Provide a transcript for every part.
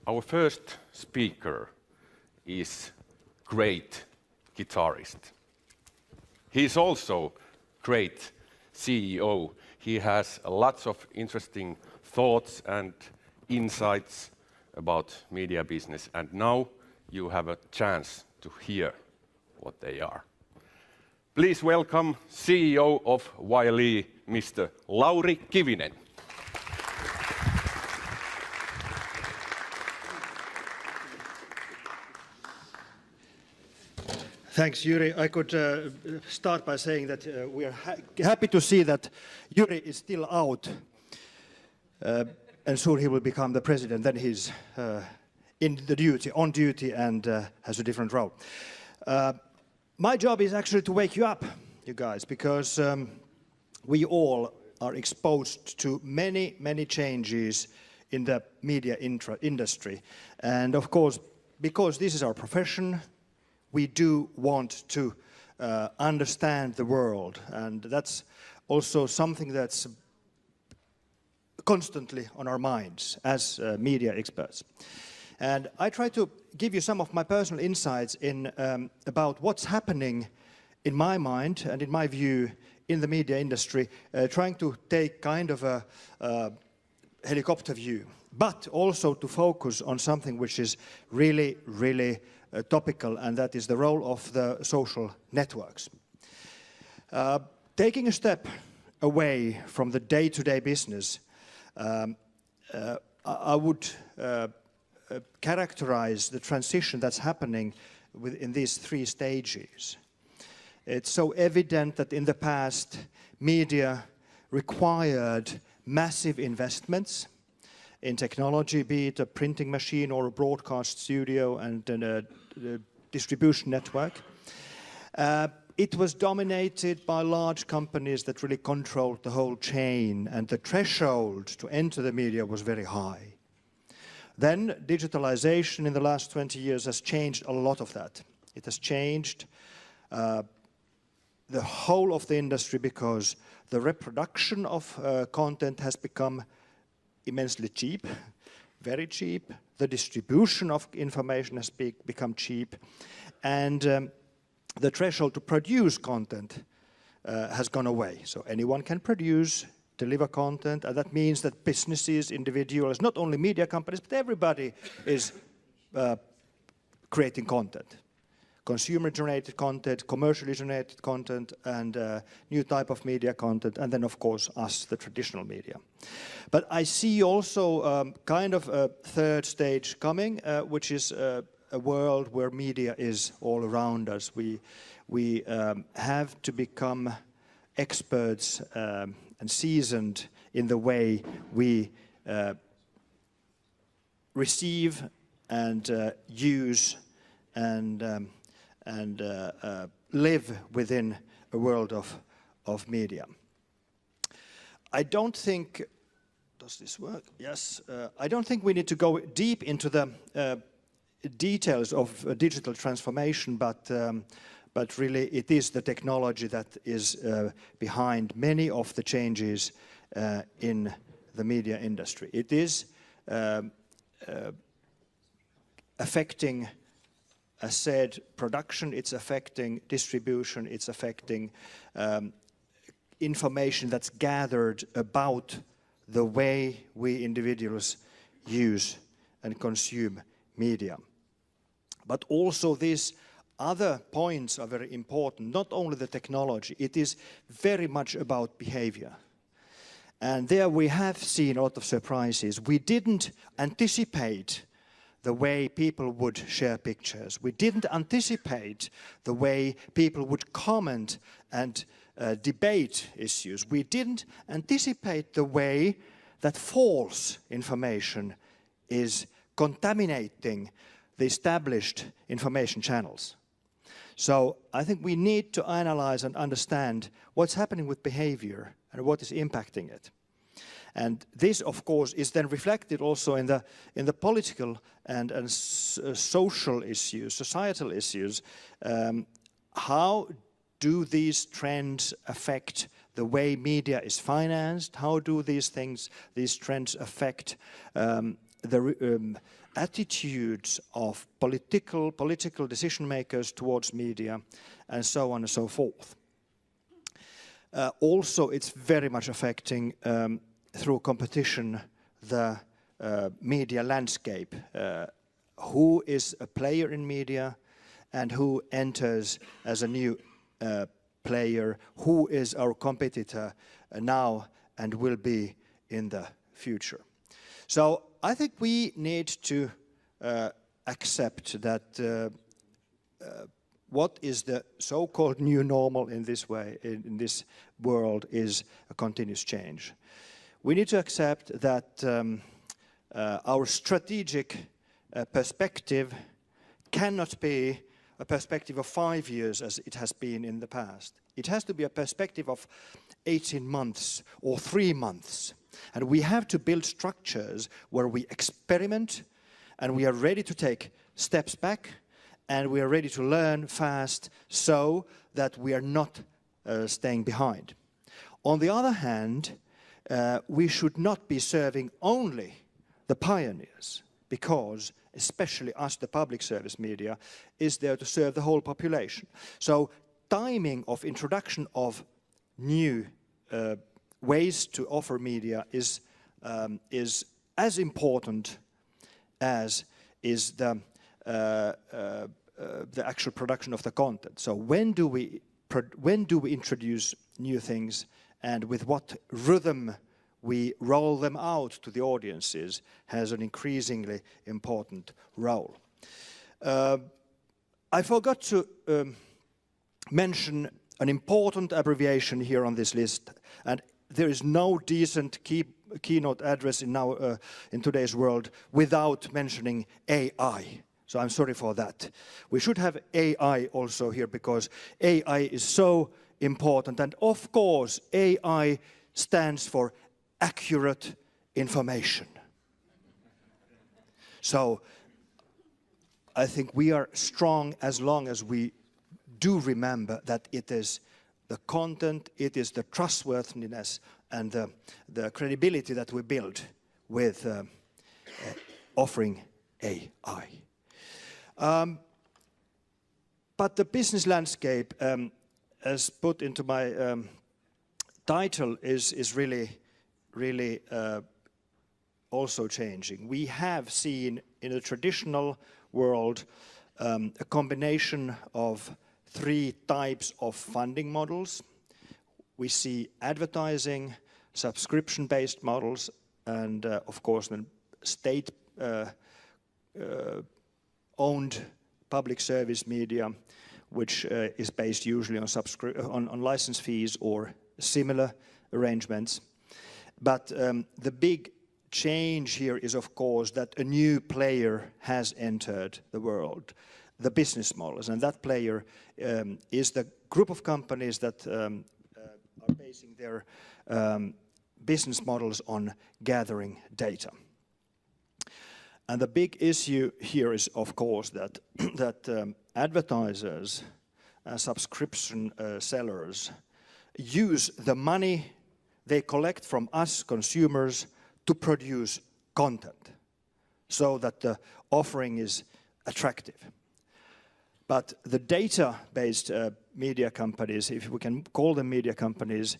Our first speaker is great guitarist. He is also great CEO. He has lots of interesting thoughts and insights about media business, and now you have a chance to hear what they are. Please welcome CEO of YLE, Mr. Lauri Kivinen. Thanks, Yuri. I could start by saying that we are happy to see that Yuri is still out, and soon he will become the president. Then he's on duty, and has a different role. My job is actually to wake you up, you guys, because we all are exposed to many changes in the media industry, and of course, because this is our profession, we do want to understand the world, and that's also something that's constantly on our minds as media experts. And I try to give you some of my personal insights in about what's happening in my mind and in my view in the media industry, trying to take kind of a helicopter view, but also to focus on something which is really topical, and that is the role of the social networks. Taking a step away from the day-to-day business, I would characterize the transition that's happening in these three stages. It's so evident that in the past, media required massive investments in technology, be it a printing machine or a broadcast studio and a distribution network. It was dominated by large companies that really controlled the whole chain, and the threshold to enter the media was very high. Then digitalization in the last 20 years has changed a lot of that. It has changed the whole of the industry because the reproduction of content has become immensely cheap, very cheap. The distribution of information has become cheap, and the threshold to produce content has gone away. So anyone can produce, deliver content, and that means that businesses, individuals, not only media companies, but everybody is creating content. Consumer-generated content, commercially generated content, and new type of media content, and then of course us, the traditional media. But I see also kind of a third stage coming, which is a world where media is all around us. We have to become experts and seasoned in the way we receive and use and live within a world of media. I don't think, does this work? Yes. I don't think we need to go deep into the details of digital transformation, but really it is the technology that is behind many of the changes in the media industry. It is affecting, as said, production, it's affecting distribution, it's affecting information that's gathered about the way we individuals use and consume media. But also these other points are very important, not only the technology, it is very much about behavior. And there we have seen a lot of surprises. We didn't anticipate the way people would share pictures. We didn't anticipate the way people would comment and debate issues. We didn't anticipate the way that false information is contaminating the established information channels. So I think we need to analyze and understand what's happening with behavior and what is impacting it. And this, of course, is then reflected also in the political and social issues, societal issues. How do these trends affect the way media is financed? How do these trends affect the attitudes of political decision makers towards media, and so on and so forth. Also, it's very much affecting through competition the media landscape. Who is a player in media and who enters as a new player, who is our competitor now and will be in the future. So I think we need to accept that what is the so-called new normal in this way, in this world, is a continuous change. We need to accept that our strategic perspective cannot be a perspective of 5 years as it has been in the past. It has to be a perspective of 18 months or 3 months. And we have to build structures where we experiment and we are ready to take steps back and we are ready to learn fast so that we are not staying behind. On the other hand, we should not be serving only the pioneers, because especially us, the public service media, is there to serve the whole population. So timing of introduction of new ways to offer media is as important as is the actual production of the content. So when do we introduce new things, and with what rhythm we roll them out to the audiences has an increasingly important role. I forgot to mention an important abbreviation here on this list, and there is no decent keynote address in today's world without mentioning AI. So I'm sorry for that. We should have AI also here, because AI is so important, and of course AI stands for accurate information. So I think we are strong as long as we do remember that it is the content, it is the trustworthiness and the credibility that we build with offering AI. But the business landscape, as put into my title, is really also changing. We have seen in a traditional world a combination of 3 types of funding models. We see advertising, subscription-based models, and of course then state-owned public service media, which is based usually on license fees or similar arrangements. But the big change here is, of course, that a new player has entered the world, the business models, and that player is the group of companies that are basing their business models on gathering data. And the big issue here is, of course, that advertisers and subscription sellers use the money they collect from us consumers to produce content so that the offering is attractive. But the data-based media companies, if we can call them media companies,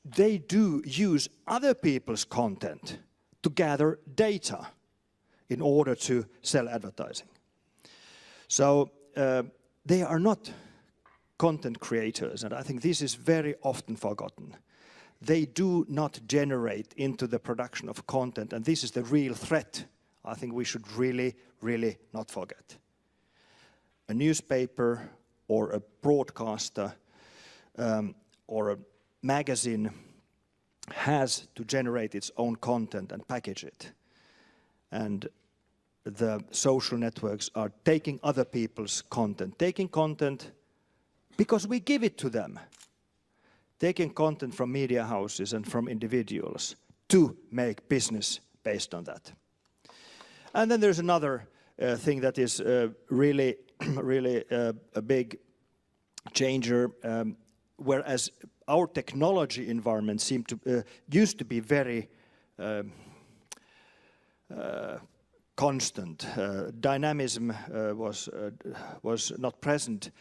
they do use other people's content to gather data in order to sell advertising. So they are not content creators, and I think this is very often forgotten. They do not generate into the production of content, and this is the real threat I think we should really not forget. A newspaper or a broadcaster or a magazine has to generate its own content and package it. And the social networks are taking other people's content, taking content because we give it to them, taking content from media houses and from individuals to make business based on that. And then there's another thing that is really a big changer, whereas our technology environment used to be very constant. Dynamism was not present.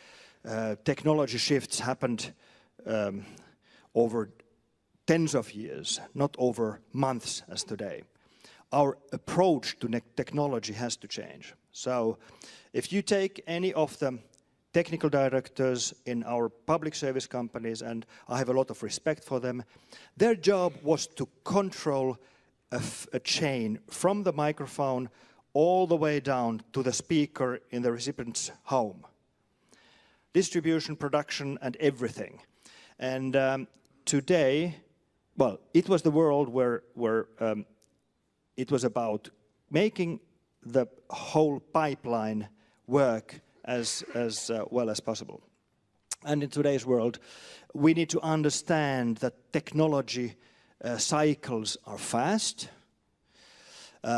Technology shifts happened over tens of years, not over months as today. Our approach to technology has to change. So if you take any of the technical directors in our public service companies, and I have a lot of respect for them, their job was to control a chain from the microphone all the way down to the speaker in the recipient's home. Distribution, production, and everything. And today, well, it was the world where it was about making the whole pipeline work as well as possible. And in today's world, we need to understand that technology cycles are fast.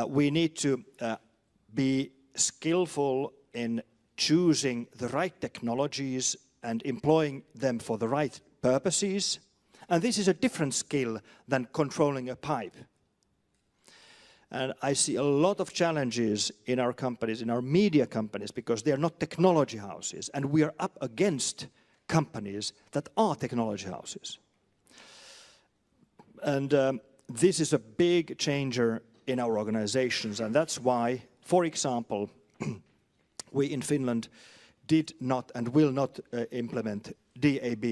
We need to be skillful in choosing the right technologies and employing them for the right purposes. And this is a different skill than controlling a pipe. And I see a lot of challenges in our companies, in our media companies, because they are not technology houses. And we are up against companies that are technology houses. And this is a big changer in our organizations. And that's why, for example, we in Finland did not and will not implement DAB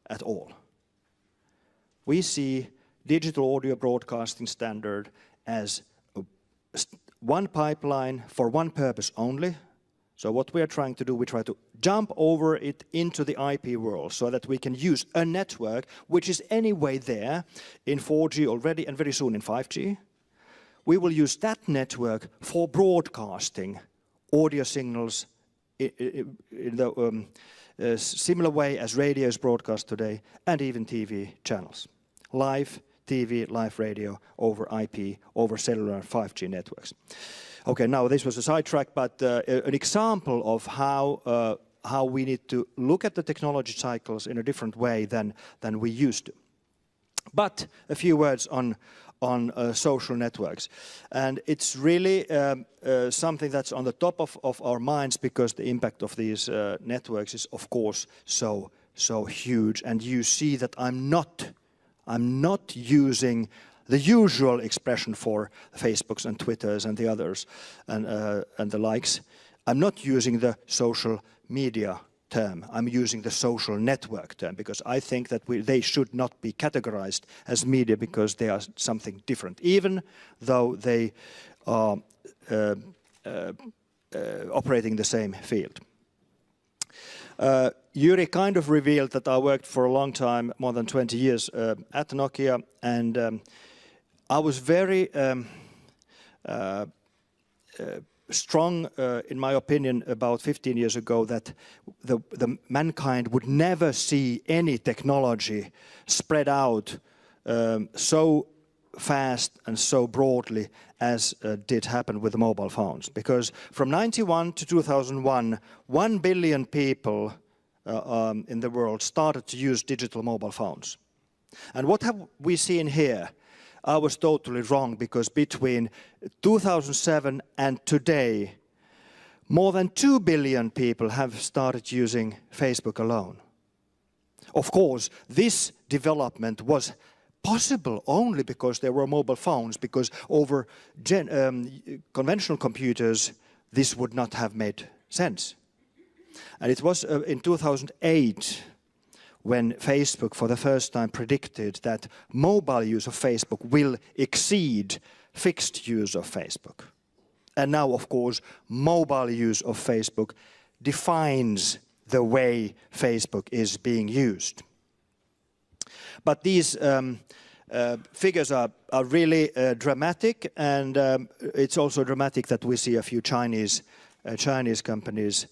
at all. We see digital audio broadcasting standard as one pipeline for one purpose only. So what we are trying to do, we try to jump over it into the IP world so that we can use a network which is anyway there in 4G already and very soon in 5G. We will use that network for broadcasting audio signals in the similar way as radio is broadcast today, and even TV channels. Live TV, live radio over IP, over cellular 5G networks. Okay, now this was a sidetrack, but an example of how we need to look at the technology cycles in a different way than we used to. But a few words on social networks. And it's really something that's on the top of our minds, because the impact of these networks is, of course, so huge. And you see that I'm not using the usual expression for Facebooks and Twitters and the others and the likes. I'm not using the social media term. I'm using the social network term, because I think that they should not be categorized as media, because they are something different, even though they are operating the same field. Yuri kind of revealed that I worked for a long time, more than 20 years at Nokia, and I was very strong, in my opinion, about 15 years ago, that the mankind would never see any technology spread out so fast and so broadly as did happen with the mobile phones. Because from 91 to 2001, 1 billion people in the world started to use digital mobile phones. And what have we seen here? I was totally wrong, because between 2007 and today, more than 2 billion people have started using Facebook alone. Of course, this development was possible only because there were mobile phones, because over conventional computers, this would not have made sense. And it was in 2008 when Facebook for the first time predicted that mobile use of Facebook will exceed fixed use of Facebook. And now, of course, mobile use of Facebook defines the way Facebook is being used. But these figures are really dramatic, and it's also dramatic that we see a few Chinese companies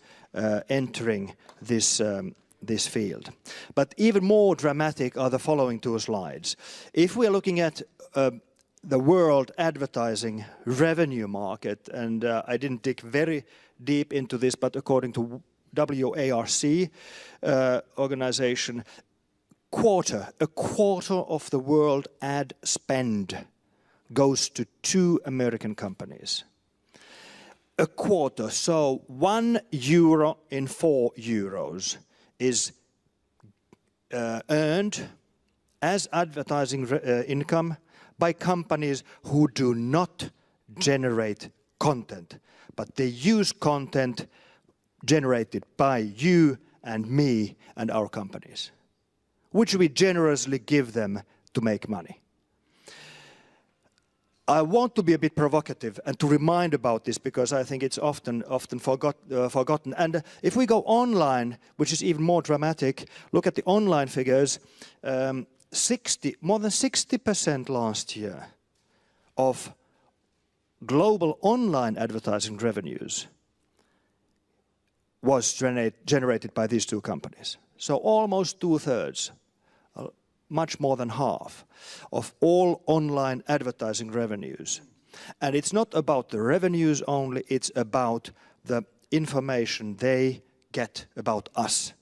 entering this field. But even more dramatic are the following two slides. If we are looking at the world advertising revenue market, and I didn't dig very deep into this, but according to WARC organization, a quarter of the world ad spend goes to 2 American companies. A quarter, so €1 in 4 euros is earned as advertising income by companies who do not generate content, but they use content generated by you and me and our companies, which we generously give them to make money. I want to be a bit provocative and to remind about this because I think it's often forgotten. And if we go online, which is even more dramatic, look at the online figures, more than 60% last year of global online advertising revenues was generated by these 2 companies. So almost 2/3, much more than half of all online advertising revenues. And it's not about the revenues only, it's about the information they get about us,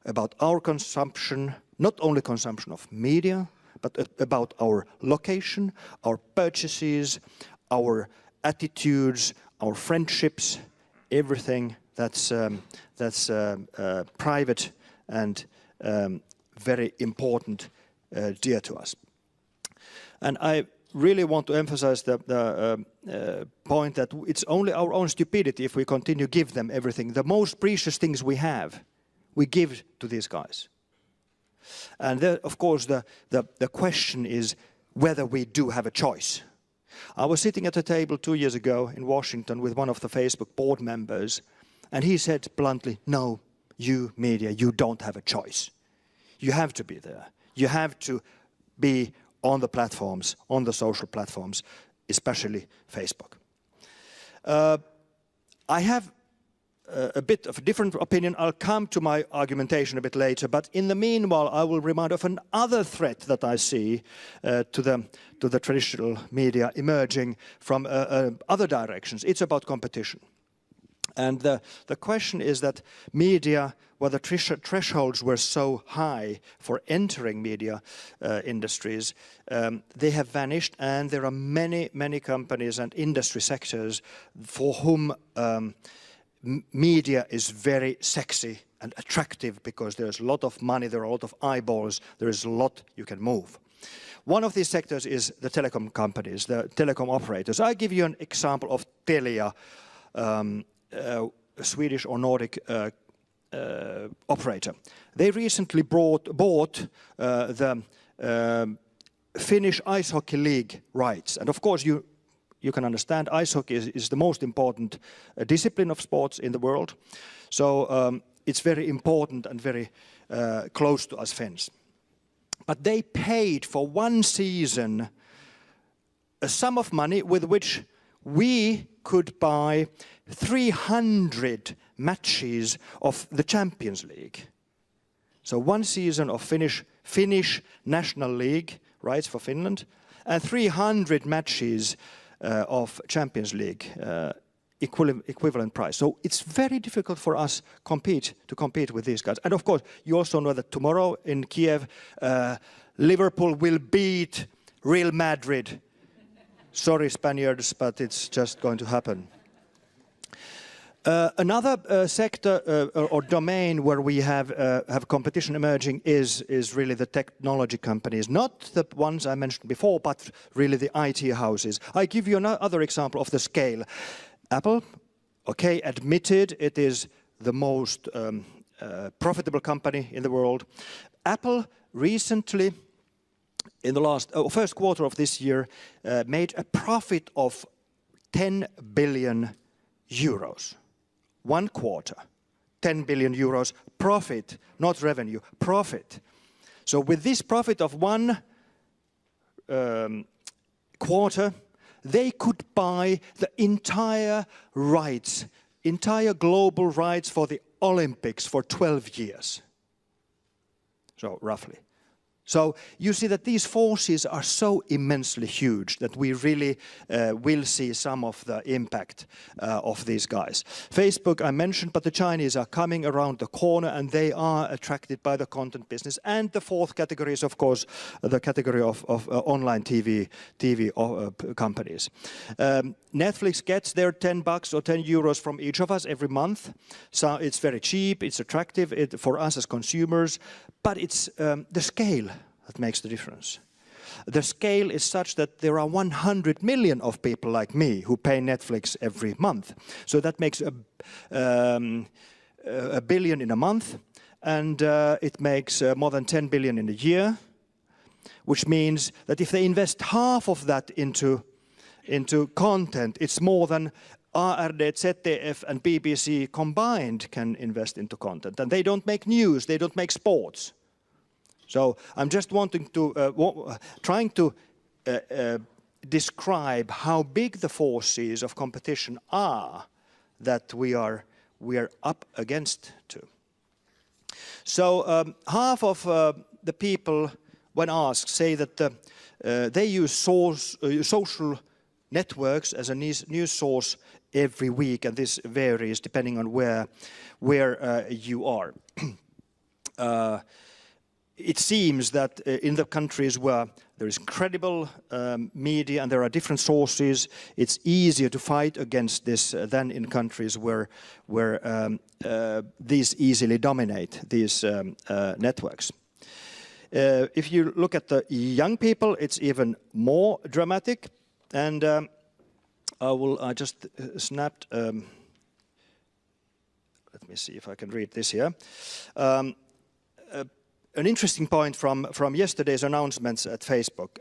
about our consumption, not only consumption of media, but about our location, our purchases, our attitudes, our friendships, everything that's private and very important, dear to us. And I really want to emphasize the point that it's only our own stupidity if we continue to give them everything. The most precious things we have, we give to these guys. And there, of course, the question is whether we do have a choice. I was sitting at a table 2 years ago in Washington with one of the Facebook board members, and he said bluntly, no, you media, you don't have a choice. You have to be there. You have to be on the platforms, on the social platforms, especially Facebook. I have a bit of a different opinion. I'll come to my argumentation a bit later, but in the meanwhile, I will remind of another threat that I see to the traditional media emerging from other directions. It's about competition. And the question is that media, where the thresholds were so high for entering media industries, they have vanished, and there are many, many companies and industry sectors for whom media is very sexy and attractive because there's a lot of money, there are a lot of eyeballs, there is a lot you can move. One of these sectors is the telecom companies, the telecom operators. I'll give you an example of Telia, Swedish or Nordic operator. They recently bought the Finnish Ice Hockey League rights. And of course, you can understand ice hockey is the most important discipline of sports in the world. So it's very important and very close to us Finns. But they paid for 1 season a sum of money with which we could buy 300 matches of the Champions League. So 1 season of Finnish National League rights for Finland and 300 matches of Champions League equivalent price. So it's very difficult for us to compete with these guys. And of course, you also know that tomorrow in Kiev, Liverpool will beat Real Madrid. Sorry, Spaniards, but it's just going to happen. Another sector or domain where we have competition emerging is really the technology companies, not the ones I mentioned before, but really the IT houses. I give you another example of the scale. Apple, okay, admitted it is the most profitable company in the world. Apple recently, in the first quarter of this year, made a profit of 10 billion euros. 1 quarter, 10 billion euros profit, not revenue, profit. So with this profit of 1 quarter, they could buy the entire global rights for the Olympics for 12 years. So roughly. So you see that these forces are so immensely huge that we really will see some of the impact of these guys. Facebook I mentioned, but the Chinese are coming around the corner and they are attracted by the content business. And the fourth category is, of course, the category of online TV companies. Netflix gets their $10 or €10 from each of us every month. So it's very cheap, it's attractive for us as consumers, but it's the scale that makes the difference. The scale is such that there are 100 million of people like me who pay Netflix every month. So that makes a billion in a month, and it makes more than 10 billion in a year, which means that if they invest half of that into content, it's more than ARD, ZDF and BBC combined can invest into content. And they don't make news, they don't make sports. So I'm just trying to describe how big the forces of competition are that we are up against too. So half of the people, when asked, say that they use social networks as a news source every week, and this varies depending on where you are. It seems that in the countries where there is credible media and there are different sources, it's easier to fight against this than in countries where these easily dominate these networks. If you look at the young people, it's even more dramatic. And I just snapped. Let me see if I can read this here. An interesting point from yesterday's announcements at Facebook.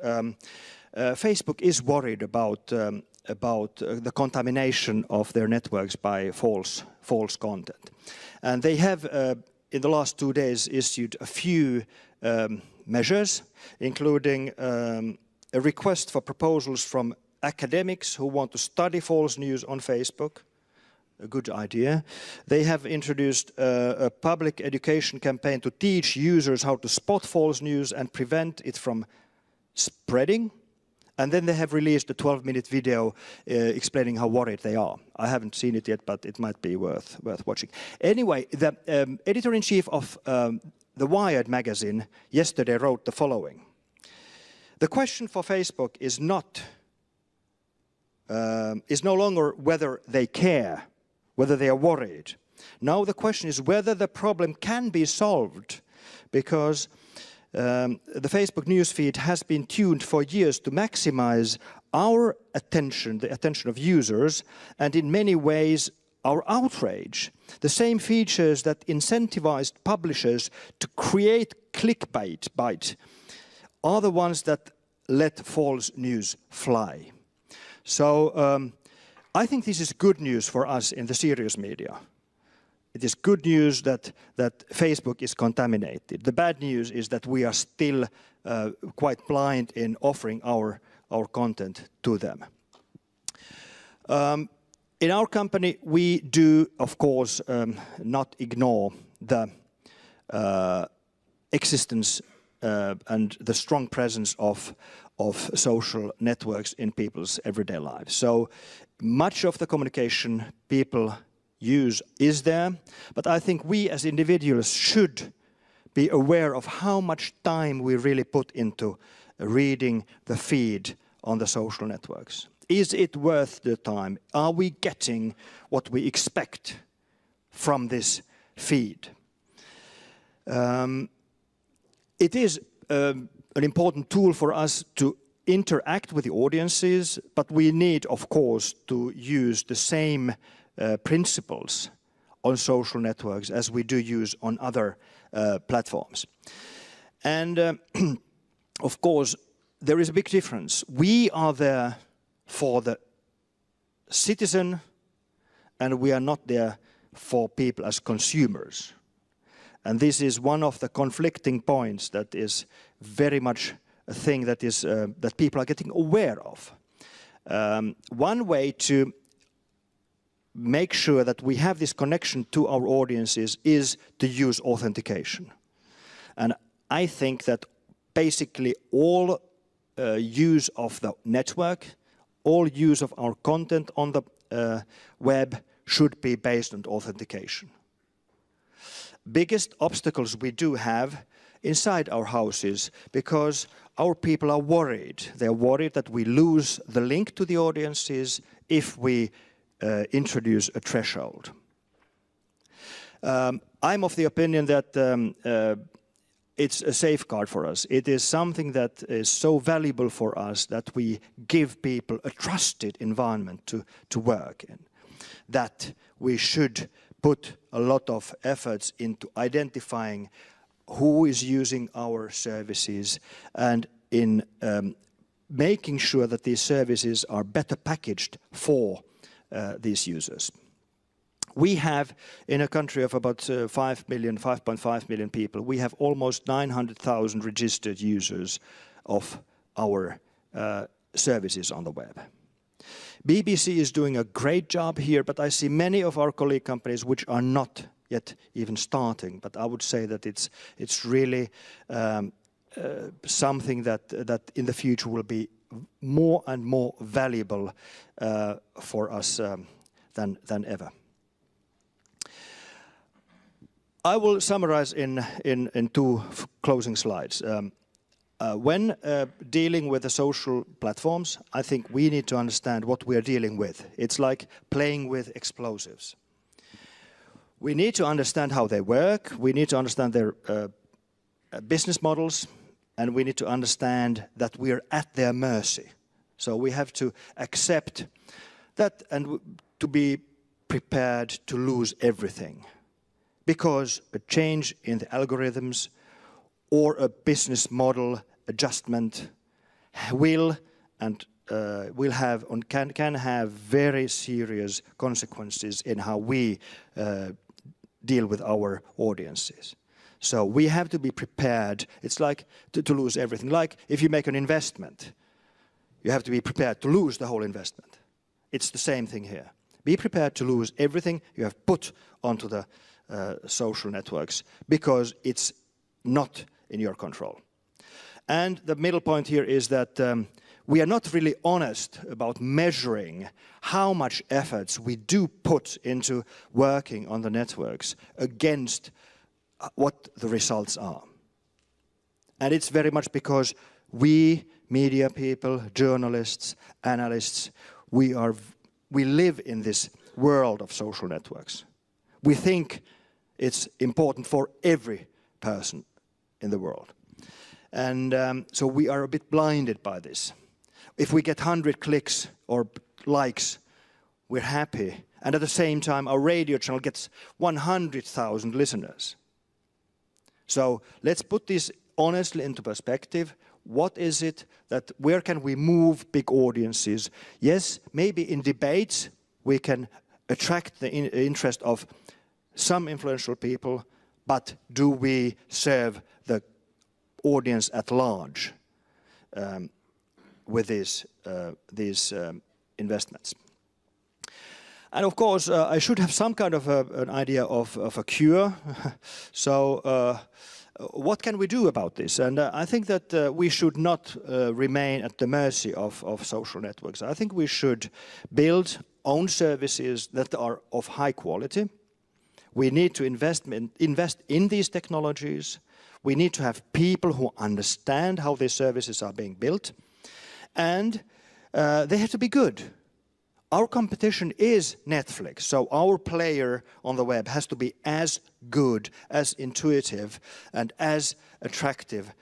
Facebook is worried about the contamination of their networks by false content, and they have in the last 2 days issued a few measures, including a request for proposals from academics who want to study false news on Facebook. A good idea. They have introduced a public education campaign to teach users how to spot false news and prevent it from spreading. And then they have released a 12-minute video explaining how worried they are. I haven't seen it yet, but it might be worth watching. Anyway, the editor-in-chief of the Wired magazine yesterday wrote the following. The question for Facebook is no longer whether they care, whether they are worried. Now the question is whether the problem can be solved, because the Facebook newsfeed has been tuned for years to maximize our attention, the attention of users, and in many ways our outrage. The same features that incentivized publishers to create clickbait are the ones that let false news fly. So I think this is good news for us in the serious media. It is good news that Facebook is contaminated. The bad news is that we are still quite blind in offering our content to them. In our company, we do, of course, not ignore the existence and the strong presence of social networks in people's everyday lives. So much of the communication people use is there, but I think we as individuals should be aware of how much time we really put into reading the feed on the social networks. Is it worth the time? Are we getting what we expect from this feed? It is an important tool for us to interact with the audiences, but we need, of course, to use the same principles on social networks as we do use on other platforms. And of course, there is a big difference. We are there for the citizen, and we are not there for people as consumers. And this is one of the conflicting points that is very much a thing that is that people are getting aware of. One way to make sure that we have this connection to our audiences is to use authentication. And I think that basically all use of the network, all use of our content on the web should be based on authentication. Biggest obstacles we do have inside our houses, because our people are worried. They're worried that we lose the link to the audiences if we introduce a threshold. I'm of the opinion that it's a safeguard for us. It is something that is so valuable for us that we give people a trusted environment to work in, that we should put a lot of efforts into identifying who is using our services and in making sure that these services are better packaged for these users. We have, in a country of about 5.5 million people, we have almost 900,000 registered users of our services on the web. BBC is doing a great job here, but I see many of our colleague companies which are not yet even starting. But I would say that it's really something that in the future will be more and more valuable for us than ever. I will summarize in two closing slides. When dealing with the social platforms, I think we need to understand what we are dealing with. It's like playing with explosives. We need to understand how they work, we need to understand their business models, and we need to understand that we are at their mercy. So we have to accept that and to be prepared to lose everything. Because a change in the algorithms or a business model adjustment will have and can have very serious consequences in how we deal with our audiences. So we have to be prepared. It's like to lose everything. Like if you make an investment, you have to be prepared to lose the whole investment. It's the same thing here. Be prepared to lose everything you have put onto the social networks, because it's not in your control. And the middle point here is that we are not really honest about measuring how much efforts we do put into working on the networks against what the results are. And it's very much because we, media people, journalists, analysts, we live in this world of social networks. We think it's important for every person in the world. And so we are a bit blinded by this. If we get 100 clicks or likes, we're happy. And at the same time, our radio channel gets 100,000 listeners. So let's put this honestly into perspective. What is it that, where can we move big audiences? Yes, maybe in debates we can attract the interest of some influential people, but do we serve the audience at large with these investments? And of course, I should have some kind of an idea of a cure. So what can we do about this? And I think that we should not remain at the mercy of social networks. I think we should build own services that are of high quality. We need to invest in these technologies. We need to have people who understand how these services are being built. And they have to be good. Our competition is Netflix, so our player on the web has to be as good, as intuitive, and as attractive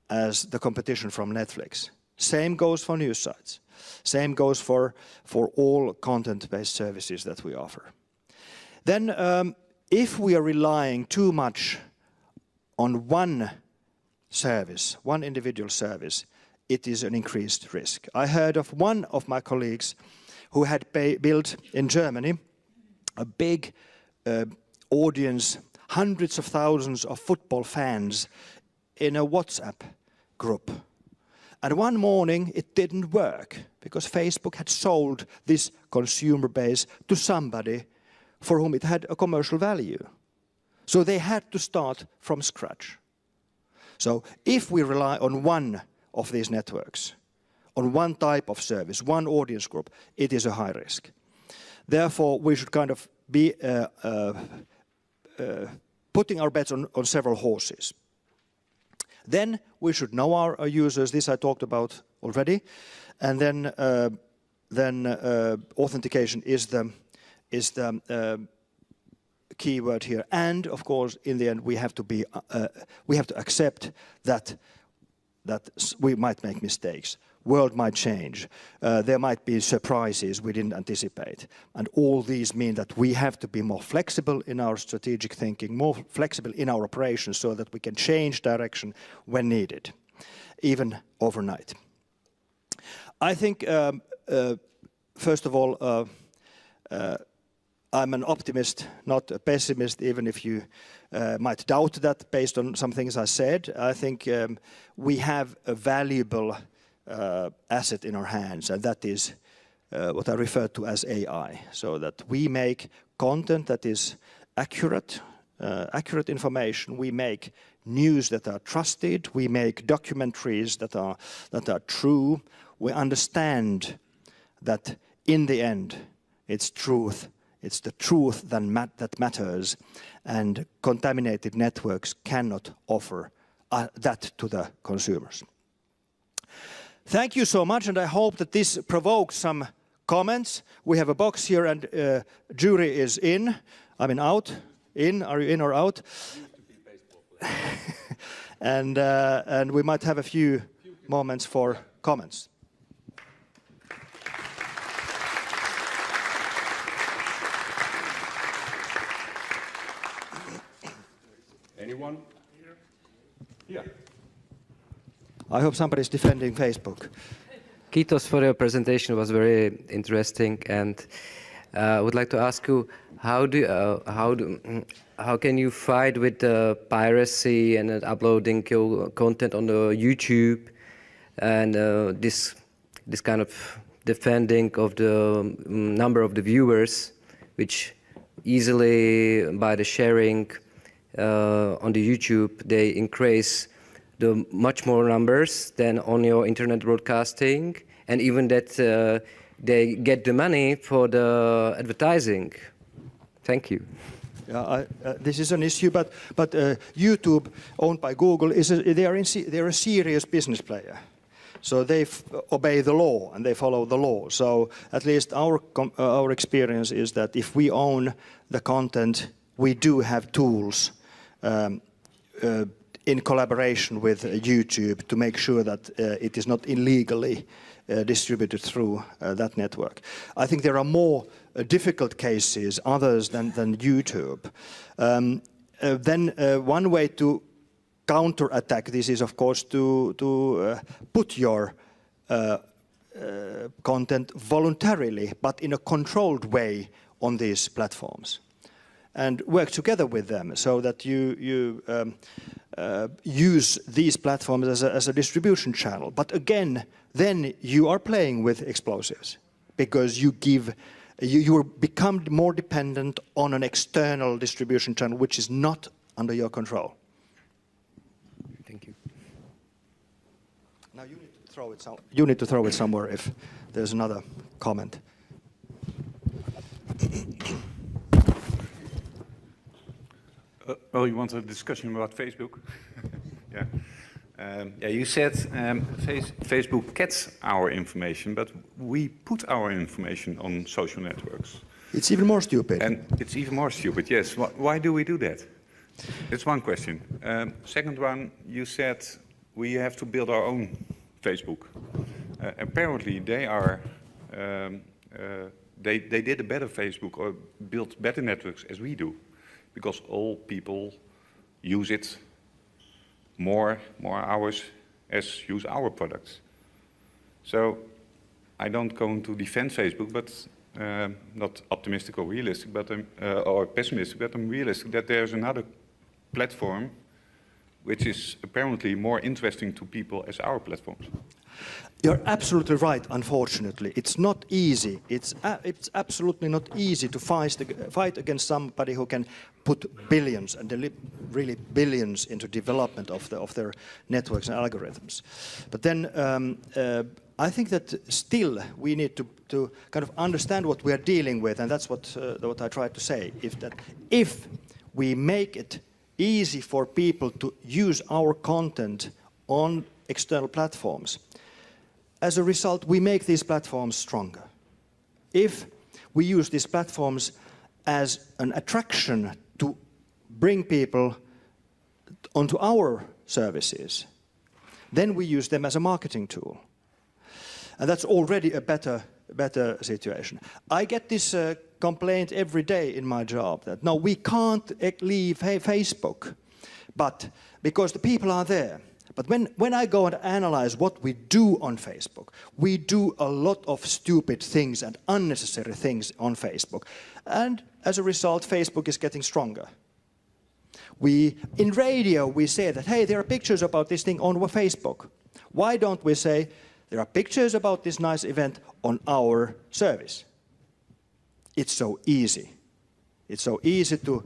as the competition from Netflix. Same goes for news sites. Same goes for all content-based services that we offer. Then, if we are relying too much on one service, one individual service, it is an increased risk. I heard of one of my colleagues who had built in Germany a big audience, hundreds of thousands of football fans in a WhatsApp group. And one morning it didn't work because Facebook had sold this consumer base to somebody for whom it had a commercial value. So they had to start from scratch. So if we rely on one of these networks, on one type of service, one audience group, it is a high risk. Therefore, we should kind of be putting our bets on several horses. Then we should know our users. This I talked about already, and then authentication is the key word here. And of course, in the end, we have to accept that we might make mistakes. World might change. There might be surprises we didn't anticipate. And all these mean that we have to be more flexible in our strategic thinking, more flexible in our operations so that we can change direction when needed, even overnight. I think, first of all, I'm an optimist, not a pessimist, even if you might doubt that based on some things I said. I think we have a valuable asset in our hands, and that is what I refer to as AI, so that we make content that is accurate information, we make news that are trusted, we make documentaries that are true, we understand that in the end it's the truth that matters, and contaminated networks cannot offer that to the consumers. Thank you so much, and I hope that this provokes some comments. We have a box here, and jury is in. I mean out. In? Are you in or out? And we might have a few moments for comments. Anyone? Yeah. I hope somebody's defending Facebook. Kiitos for your presentation. It was very interesting, and I would like to ask you, how can you fight with the piracy and uploading your content on the YouTube, and this kind of defending of the number of the viewers, which easily by the sharing on the YouTube they increase the much more numbers than on your internet broadcasting, and even that they get the money for the advertising. Thank you. Yeah, this is an issue, but YouTube, owned by Google, they're a serious business player. So they obey the law and they follow the law. So at least our experience is that if we own the content, we do have tools in collaboration with YouTube to make sure that it is not illegally distributed through that network. I think there are more difficult cases, others than YouTube. Then one way to counterattack this is, of course, to put your content voluntarily, but in a controlled way on these platforms, and work together with them so that you use these platforms as a distribution channel. But again, then you are playing with explosives, because you become more dependent on an external distribution channel which is not under your control. Thank you. Now you need to throw it somewhere if there's another comment. Well, you want a discussion about Facebook? Yeah. Yeah, you said Facebook gets our information, but we put our information on social networks. It's even more stupid. And it's even more stupid, yes. Why do we do that? That's one question. Second one, you said we have to build our own Facebook. Apparently, they did a better Facebook or built better networks as we do, because all people use it more hours as use our products. So I don't go to defend Facebook, but not optimistic or realistic, but or pessimistic, but I'm realistic that there's another platform which is apparently more interesting to people as our platforms. You're absolutely right, unfortunately. It's not easy. It's absolutely not easy to fight against somebody who can put billions and really billions into development of their networks and algorithms. But then I think that still we need to kind of understand what we are dealing with, and that's what I tried to say. If we make it easy for people to use our content on external platforms, as a result, we make these platforms stronger. If we use these platforms as an attraction to bring people onto our services, then we use them as a marketing tool. And that's already a better situation. I get this complaint every day in my job that, no, we can't leave Facebook, but because the people are there. But when I go and analyze what we do on Facebook, we do a lot of stupid things and unnecessary things on Facebook. And as a result, Facebook is getting stronger. In radio, we say that, hey, there are pictures about this thing on Facebook. Why don't we say, there are pictures about this nice event on our service? It's so easy. It's so easy to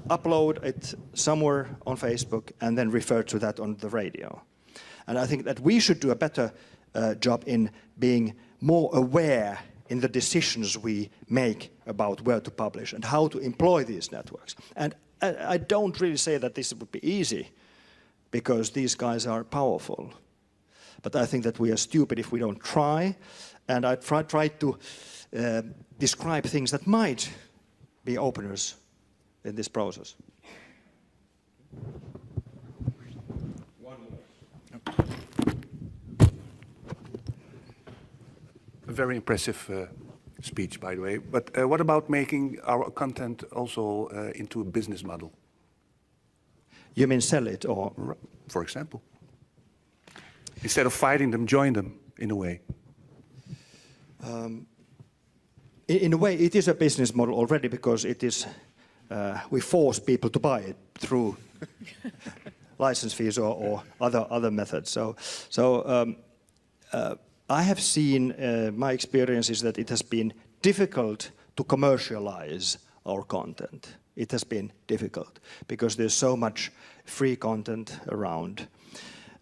upload it somewhere on Facebook and then refer to that on the radio. And I think that we should do a better job in being more aware in the decisions we make about where to publish and how to employ these networks. And I don't really say that this would be easy, because these guys are powerful. But I think that we are stupid if we don't try, and I try to describe things that might be openers in this process. One more. A very impressive speech, by the way. But what about making our content also into a business model? You mean sell it, or? For example. Instead of fighting them, join them in a way. In a way, it is a business model already, because it is. We force people to buy it through license fees or other methods. So I have seen, my experience is that it has been difficult to commercialize our content. It has been difficult because there's so much free content around.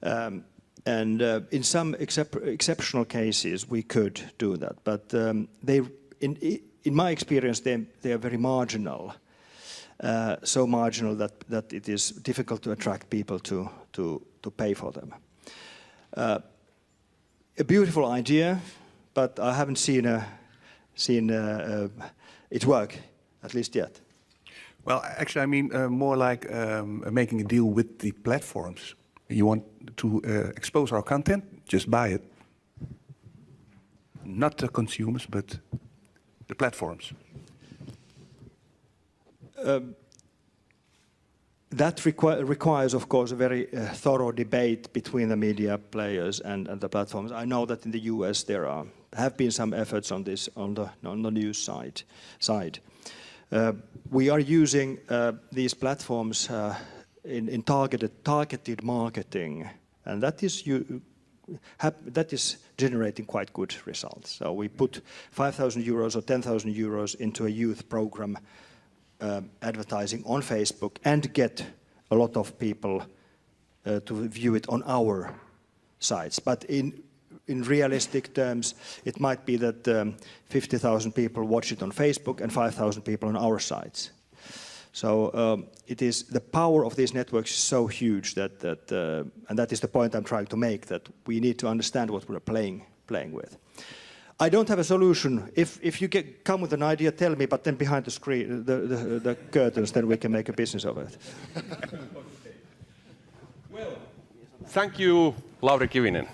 And in some exceptional cases, we could do that. But in my experience, they are very marginal. So marginal that it is difficult to attract people to pay for them. A beautiful idea, but I haven't seen it work, at least yet. Well, actually, I mean more like making a deal with the platforms. You want to expose our content, just buy it. Not the consumers, but the platforms. That requires, of course, a very thorough debate between the media players and the platforms. I know that in the US there have been some efforts on this on the news side. We are using these platforms in targeted marketing, and that is generating quite good results. So we put 5,000 euros or 10,000 euros into a youth program. Advertising on Facebook, and get a lot of people to view it on our sites. But in realistic terms, it might be that 50,000 people watch it on Facebook and 5,000 people on our sites. So it is the power of these networks is so huge that and that is the point I'm trying to make, that we need to understand what we're playing with. I don't have a solution. If you come with an idea, tell me, but then behind the screen, the curtains, then we can make a business of it. Well, thank you, Lauri Kivinen.